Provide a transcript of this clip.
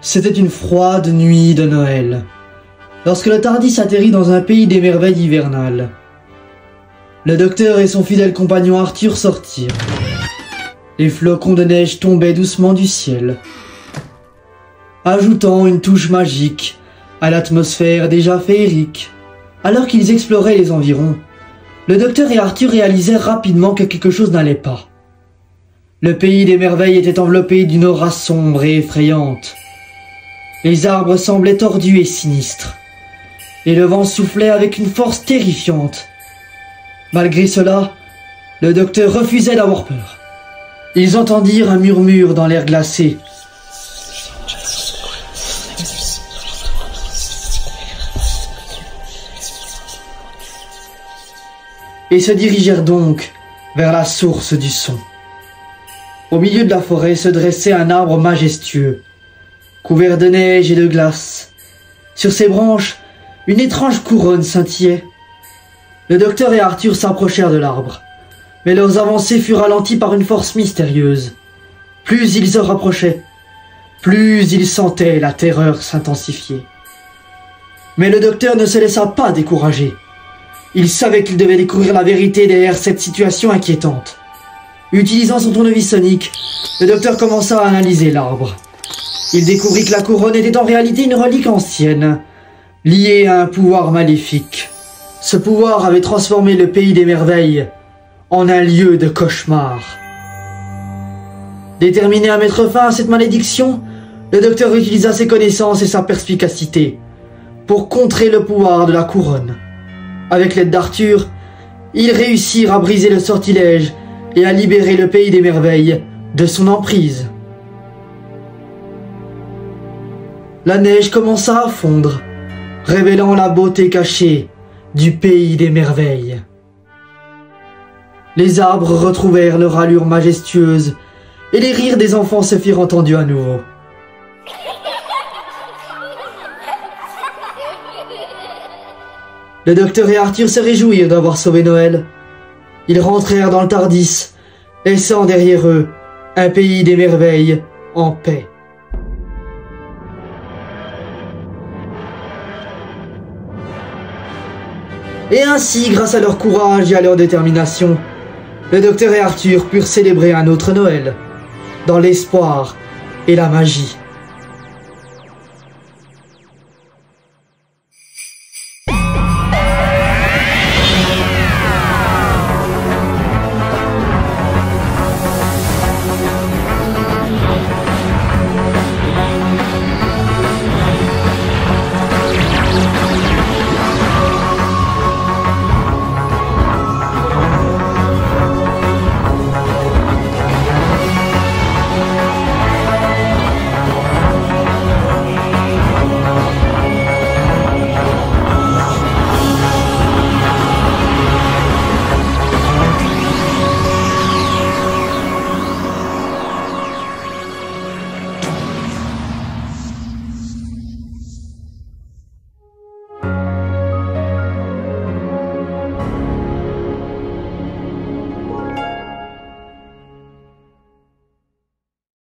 C'était une froide nuit de Noël, lorsque le Tardis atterrit dans un pays des merveilles hivernales. Le docteur et son fidèle compagnon Arthur sortirent. Les flocons de neige tombaient doucement du ciel, ajoutant une touche magique à l'atmosphère déjà féerique. Alors qu'ils exploraient les environs, le docteur et Arthur réalisèrent rapidement que quelque chose n'allait pas. Le pays des merveilles était enveloppé d'une aura sombre et effrayante. Les arbres semblaient tordus et sinistres, et le vent soufflait avec une force terrifiante. Malgré cela, le docteur refusait d'avoir peur. Ils entendirent un murmure dans l'air glacé. Et se dirigèrent donc vers la source du son. Au milieu de la forêt se dressait un arbre majestueux, couvert de neige et de glace. Sur ses branches, une étrange couronne scintillait. Le docteur et Arthur s'approchèrent de l'arbre, mais leurs avancées furent ralenties par une force mystérieuse. Plus ils se rapprochaient, plus ils sentaient la terreur s'intensifier. Mais le docteur ne se laissa pas décourager. Il savait qu'il devait découvrir la vérité derrière cette situation inquiétante. Utilisant son tournevis sonique, le docteur commença à analyser l'arbre. Il découvrit que la couronne était en réalité une relique ancienne, liée à un pouvoir maléfique. Ce pouvoir avait transformé le pays des merveilles en un lieu de cauchemar. Déterminé à mettre fin à cette malédiction, le docteur utilisa ses connaissances et sa perspicacité pour contrer le pouvoir de la couronne. Avec l'aide d'Arthur, ils réussirent à briser le sortilège et à libérer le pays des merveilles de son emprise. La neige commença à fondre, révélant la beauté cachée du pays des merveilles. Les arbres retrouvèrent leur allure majestueuse et les rires des enfants se firent entendus à nouveau. Le docteur et Arthur se réjouirent d'avoir sauvé Noël. Ils rentrèrent dans le Tardis, laissant derrière eux un pays des merveilles en paix. Et ainsi, grâce à leur courage et à leur détermination, le docteur et Arthur purent célébrer un autre Noël, dans l'espoir et la magie.